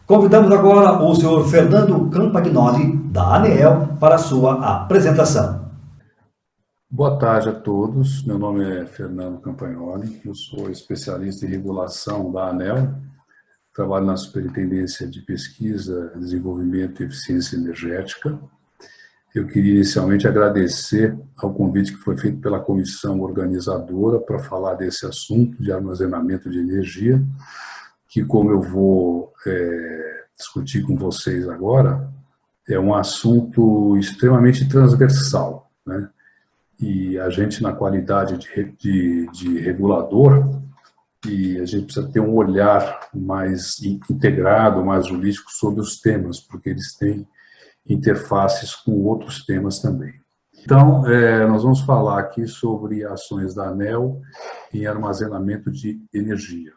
Convidamos agora o senhor Fernando Campagnoli, da ANEEL, para a sua apresentação. Boa tarde a todos. Meu nome é Fernando Campagnoli, eu sou especialista em regulação da ANEEL, trabalho na Superintendência de Pesquisa, Desenvolvimento e Eficiência Energética. Eu queria inicialmente agradecer ao convite que foi feito pela comissão organizadora para falar desse assunto de armazenamento de energia, que, como eu vou discutir com vocês agora, é um assunto extremamente transversal, né? E a gente, na qualidade de regulador, e a gente precisa ter um olhar mais integrado, mais holístico sobre os temas, porque eles têm interfaces com outros temas também. Então, nós vamos falar aqui sobre ações da ANEEL em armazenamento de energia.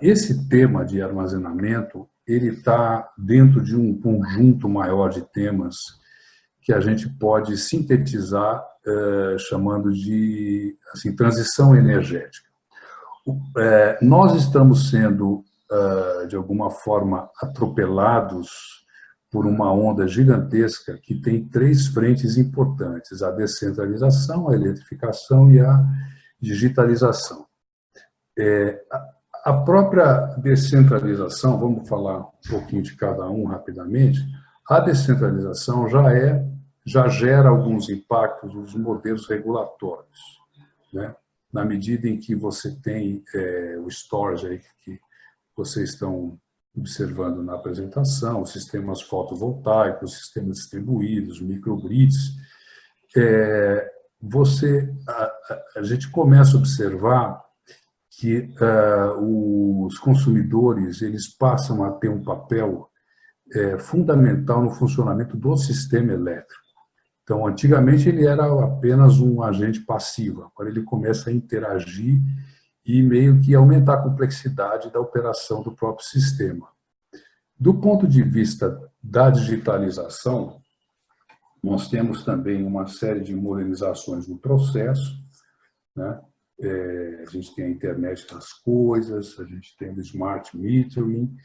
Esse tema de armazenamento, ele está dentro de um conjunto maior de temas que a gente pode sintetizar chamando de assim, transição energética. Nós estamos sendo, de alguma forma, atropelados por uma onda gigantesca que tem três frentes importantes: a descentralização, a eletrificação e a digitalização. A própria descentralização, vamos falar um pouquinho de cada um rapidamente, a descentralização já gera alguns impactos nos modelos regulatórios, né? Na medida em que você tem o storage aí que vocês estão observando na apresentação, os sistemas fotovoltaicos, sistemas distribuídos, microgrids, a gente começa a observar que os consumidores eles passam a ter um papel fundamental no funcionamento do sistema elétrico. Então, antigamente ele era apenas um agente passivo, agora ele começa a interagir e meio que aumentar a complexidade da operação do próprio sistema. Do ponto de vista da digitalização, nós temos também uma série de modernizações no processo, né? A gente tem a internet das coisas, a gente tem o smart metering,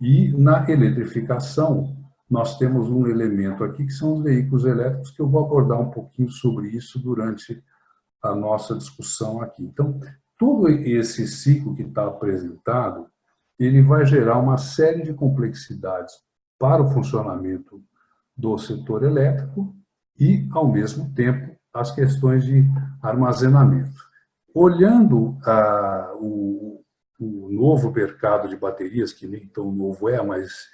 e na eletrificação nós temos um elemento aqui que são os veículos elétricos, que eu vou abordar um pouquinho sobre isso durante a nossa discussão aqui. Então, todo esse ciclo que está apresentado, ele vai gerar uma série de complexidades para o funcionamento do setor elétrico e, ao mesmo tempo, as questões de armazenamento. Olhando o novo mercado de baterias, que nem tão novo mas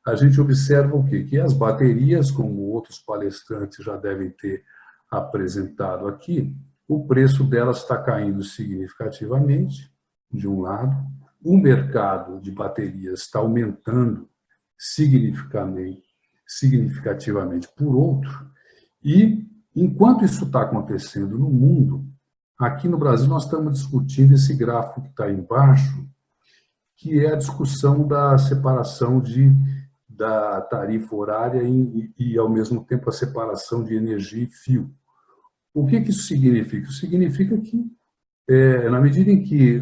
a gente observa o quê? Que as baterias, como outros palestrantes já devem ter apresentado aqui, o preço delas está caindo significativamente, de um lado, o mercado de baterias está aumentando significativamente por outro, e enquanto isso está acontecendo no mundo, aqui no Brasil nós estamos discutindo esse gráfico que está aí embaixo, que é a discussão da separação da tarifa horária e, ao mesmo tempo, a separação de energia e fio. O que isso significa? Isso significa que, na medida em que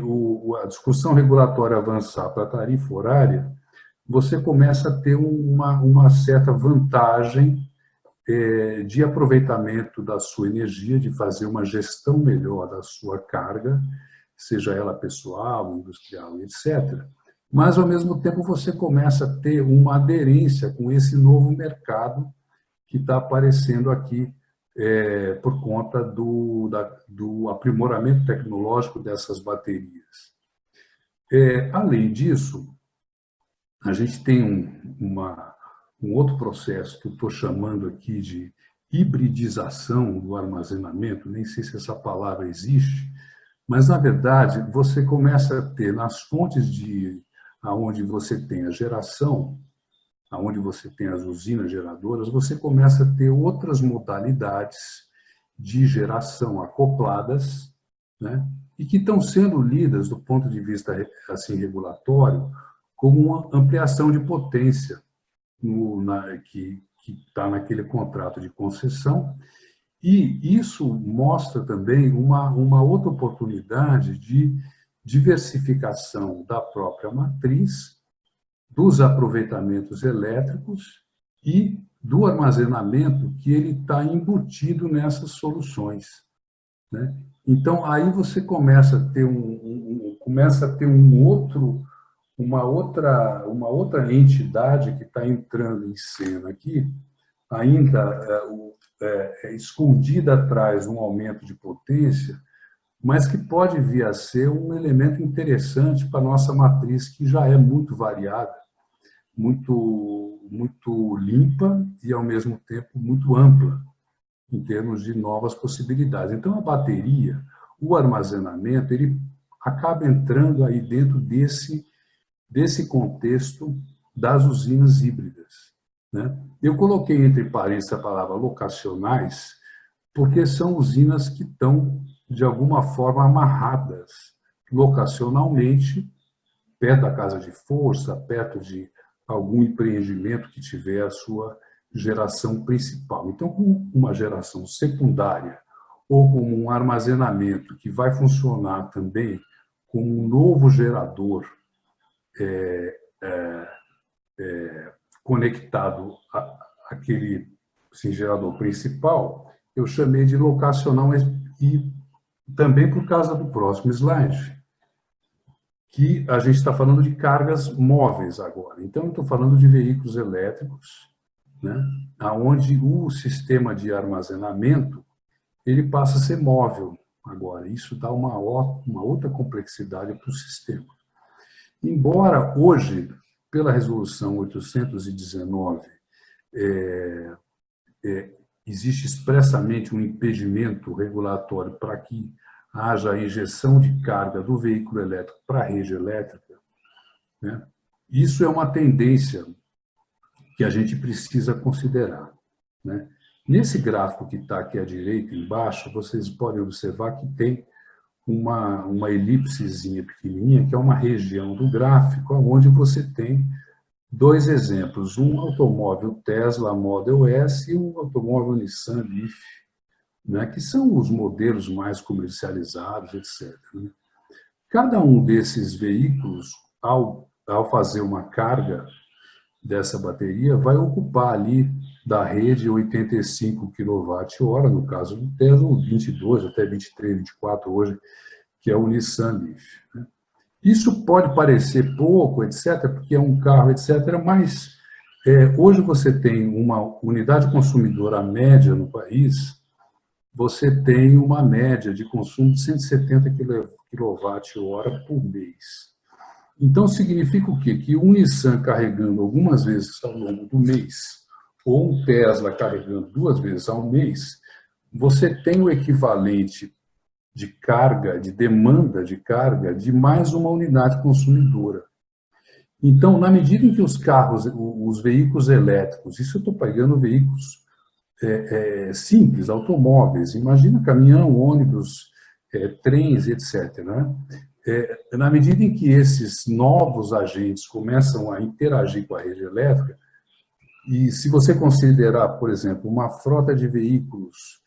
a discussão regulatória avançar para a tarifa horária, você começa a ter uma certa vantagem de aproveitamento da sua energia, de fazer uma gestão melhor da sua carga, seja ela pessoal, industrial, etc. Mas, ao mesmo tempo, você começa a ter uma aderência com esse novo mercado que está aparecendo aqui por conta do aprimoramento tecnológico dessas baterias. Além disso, a gente tem um outro processo que eu estou chamando aqui de hibridização do armazenamento, nem sei se essa palavra existe, mas, na verdade, você começa a ter nas fontes onde você tem a geração, onde você tem as usinas geradoras, você começa a ter outras modalidades de geração acopladas, né, e que estão sendo lidas, do ponto de vista assim, regulatório, como uma ampliação de potência que está naquele contrato de concessão. E isso mostra também uma outra oportunidade de diversificação da própria matriz dos aproveitamentos elétricos e do armazenamento que ele está embutido nessas soluções, né? Então, aí você começa a ter uma outra entidade que está entrando em cena aqui, ainda escondida atrás de um aumento de potência, mas que pode vir a ser um elemento interessante para a nossa matriz, que já é muito variada, muito limpa e, ao mesmo tempo, muito ampla, em termos de novas possibilidades. Então, a bateria, o armazenamento, ele acaba entrando aí dentro desse contexto das usinas híbridas, né? Eu coloquei entre parênteses a palavra locacionais, porque são usinas que estão, de alguma forma, amarradas locacionalmente, perto da casa de força, perto de algum empreendimento que tiver a sua geração principal. Então, com uma geração secundária ou com um armazenamento que vai funcionar também como um novo gerador conectado àquele gerador principal, eu chamei de locacional, e também por causa do próximo slide, que a gente está falando de cargas móveis agora. Então, eu estou falando de veículos elétricos, né, onde o sistema de armazenamento ele passa a ser móvel agora. Isso dá uma outra complexidade para o sistema. Embora hoje, pela resolução 819, existe expressamente um impedimento regulatório para que haja a injeção de carga do veículo elétrico para a rede elétrica, né? Isso é uma tendência que a gente precisa considerar, né? Nesse gráfico que está aqui à direita, embaixo, vocês podem observar que tem uma elipsezinha pequenininha, que é uma região do gráfico, onde você tem dois exemplos, um automóvel Tesla Model S e um automóvel Nissan Leaf, né, que são os modelos mais comercializados, etc. Né? Cada um desses veículos, ao fazer uma carga dessa bateria, vai ocupar ali da rede 85 kWh, no caso do Tesla, 22, até 23, 24 hoje, que é o Nissan Leaf. Né? Isso pode parecer pouco, etc., porque é um carro, etc., mas hoje você tem uma unidade consumidora média no país, você tem uma média de consumo de 170 kWh por mês. Então, significa o quê? Que um Nissan carregando algumas vezes ao longo do mês, ou um Tesla carregando 2 vezes ao mês, você tem o equivalente de carga, de demanda de carga, de mais uma unidade consumidora. Então, na medida em que os carros, os veículos elétricos, isso eu estou pegando veículos simples, automóveis, imagina caminhão, ônibus, trens, etc., né? Na medida em que esses novos agentes começam a interagir com a rede elétrica, e se você considerar, por exemplo, uma frota de veículos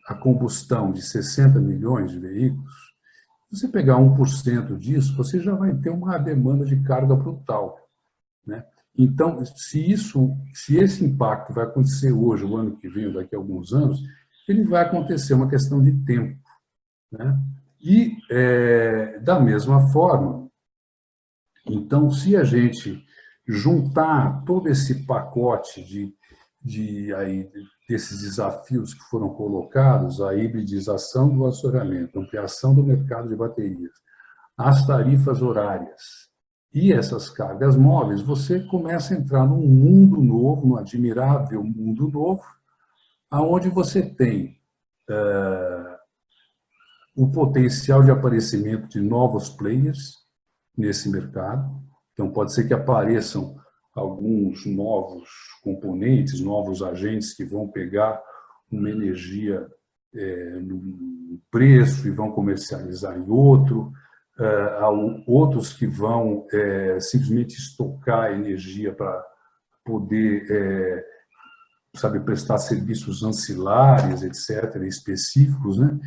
a combustão de 60 milhões de veículos, se você pegar 1% disso, você já vai ter uma demanda de carga brutal, né? Então, se esse impacto vai acontecer hoje, o ano que vem, ou daqui a alguns anos, ele vai acontecer, uma questão de tempo, né? E, da mesma forma, então, se a gente juntar todo esse pacote desses desafios que foram colocados, a hibridização do acionamento, ampliação do mercado de baterias, as tarifas horárias e essas cargas móveis, você começa a entrar num mundo novo, num admirável mundo novo, onde você tem o potencial de aparecimento de novos players nesse mercado. Então, pode ser que apareçam alguns novos componentes, novos agentes que vão pegar uma energia num preço e vão comercializar em outro, há outros que vão simplesmente estocar energia para poder prestar serviços ancilares, etc., específicos, né?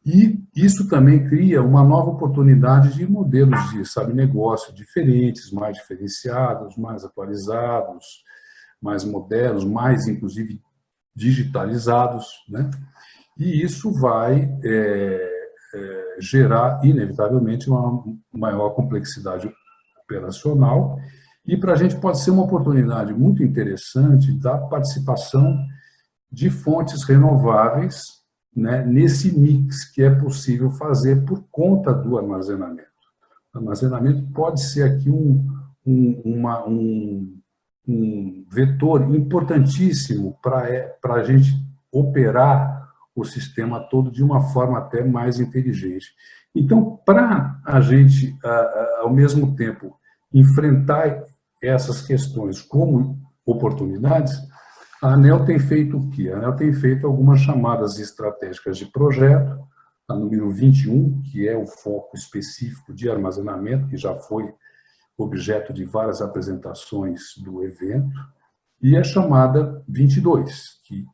E isso também cria uma nova oportunidade de modelos de, sabe, negócio diferentes, mais diferenciados, mais atualizados, mais modernos, mais, inclusive, digitalizados, né? E isso vai gerar, inevitavelmente, uma maior complexidade operacional, e para a gente pode ser uma oportunidade muito interessante da participação de fontes renováveis, né, nesse mix que é possível fazer por conta do armazenamento. O armazenamento pode ser aqui um vetor importantíssimo para a gente operar o sistema todo de uma forma até mais inteligente. Então, para a gente, ao mesmo tempo, enfrentar essas questões como oportunidades, a ANEEL tem feito o quê? A ANEEL tem feito algumas chamadas estratégicas de projeto, a número 21, que é o foco específico de armazenamento, que já foi objeto de várias apresentações do evento, e a chamada 22, que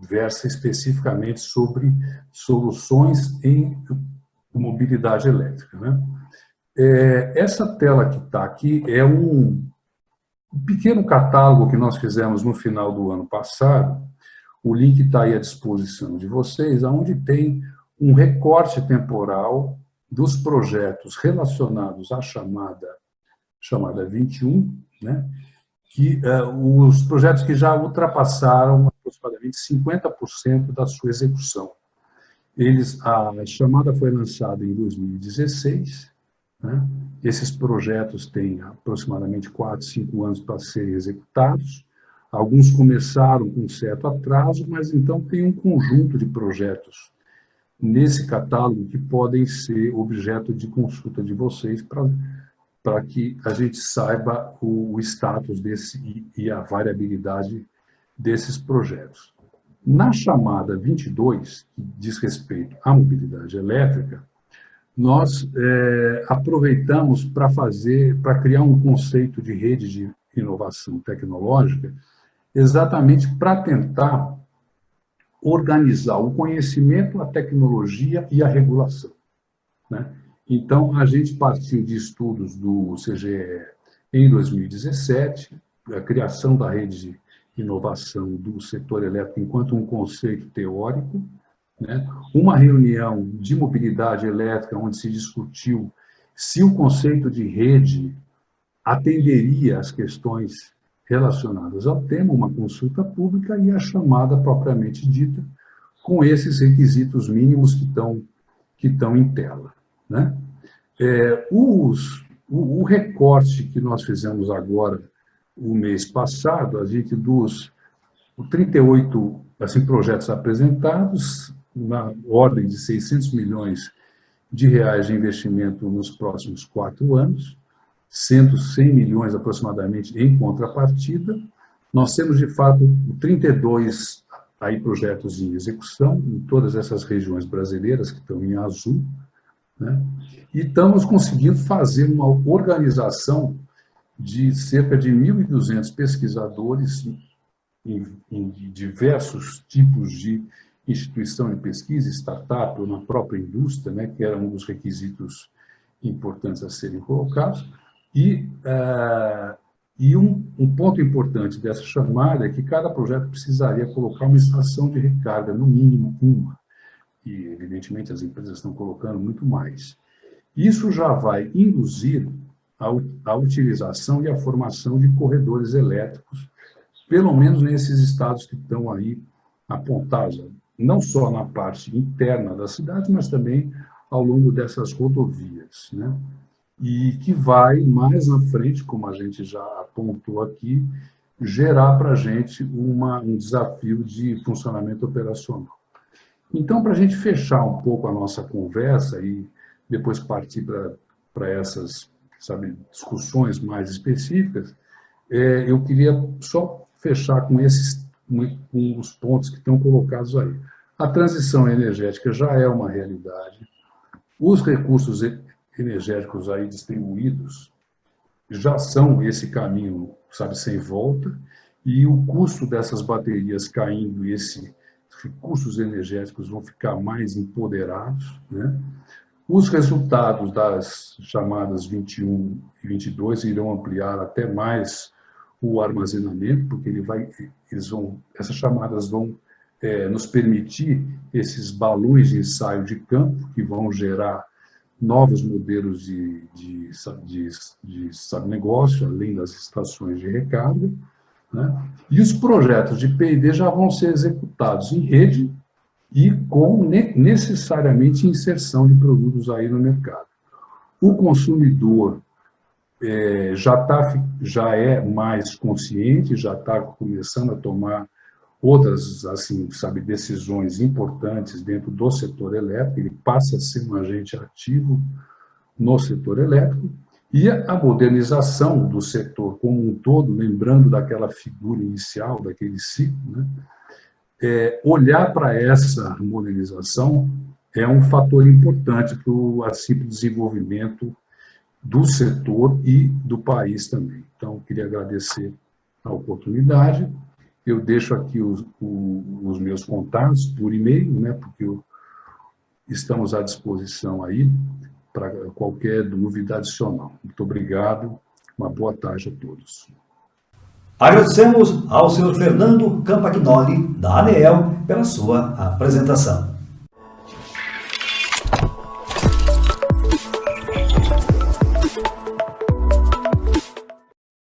versa especificamente sobre soluções em mobilidade elétrica, né? Essa tela que está aqui é um pequeno catálogo que nós fizemos no final do ano passado. O link está aí à disposição de vocês, onde tem um recorte temporal dos projetos relacionados à chamada 21, né? Que os projetos que já ultrapassaram aproximadamente 50% da sua execução. A chamada foi lançada em 2016, né? Esses projetos têm aproximadamente 4, 5 anos para serem executados. Alguns começaram com certo atraso, mas então tem um conjunto de projetos nesse catálogo que podem ser objeto de consulta de vocês para que a gente saiba o status desse e a variabilidade desses projetos. Na chamada 22, que diz respeito à mobilidade elétrica, nós aproveitamos para criar um conceito de rede de inovação tecnológica, exatamente para tentar organizar o conhecimento, a tecnologia e a regulação, né? Então, a gente partiu de estudos do CGE em 2017, a criação da rede de inovação do setor elétrico enquanto um conceito teórico, né? Uma reunião de mobilidade elétrica onde se discutiu se o conceito de rede atenderia às questões relacionadas ao tema, uma consulta pública e a chamada propriamente dita, com esses requisitos mínimos que estão em tela, né? O recorte que nós fizemos agora, o mês passado, a gente dos 38 assim, projetos apresentados, na ordem de 600 milhões de reais de investimento nos próximos 4 anos, sendo 100 milhões aproximadamente em contrapartida. Nós temos, de fato, 32 aí, projetos em execução, em todas essas regiões brasileiras que estão em azul, né? E estamos conseguindo fazer uma organização de cerca de 1.200 pesquisadores em diversos tipos de instituição de pesquisa, startup ou na própria indústria, né, que era um dos requisitos importantes a serem colocados. E um ponto importante dessa chamada é que cada projeto precisaria colocar uma estação de recarga, no mínimo uma. E, evidentemente, as empresas estão colocando muito mais. Isso já vai induzir a utilização e a formação de corredores elétricos, pelo menos nesses estados que estão aí apontados, não só na parte interna da cidade, mas também ao longo dessas rodovias, né? E que vai, mais na frente, como a gente já apontou aqui, gerar para a gente um desafio de funcionamento operacional. Então, para a gente fechar um pouco a nossa conversa e depois partir para essas, sabe, discussões mais específicas, eu queria só fechar com os pontos que estão colocados aí. A transição energética já é uma realidade. Os recursos energéticos aí distribuídos já são esse caminho, sabe, sem volta, e o custo dessas baterias caindo, esse recursos energéticos vão ficar mais empoderados, né? Os resultados das chamadas 21 e 22 irão ampliar até mais o armazenamento, porque essas chamadas vão nos permitir esses balões de ensaio de campo, que vão gerar novos modelos de negócio, além das estações de recarga, né? E os projetos de P&D já vão ser executados em rede e com necessariamente inserção de produtos aí no mercado. O consumidor já é mais consciente, já está começando a tomar outras, assim, sabe, decisões importantes dentro do setor elétrico, ele passa a ser um agente ativo no setor elétrico, e a modernização do setor como um todo, lembrando daquela figura inicial, daquele ciclo, né? Olhar para essa modernização é um fator importante para o desenvolvimento do setor e do país também. Então, queria agradecer a oportunidade. Eu deixo aqui os meus contatos por e-mail, né, porque estamos à disposição aí para qualquer dúvida adicional. Muito obrigado, uma boa tarde a todos. Agradecemos ao senhor Fernando Campagnoli, da ANEEL, pela sua apresentação.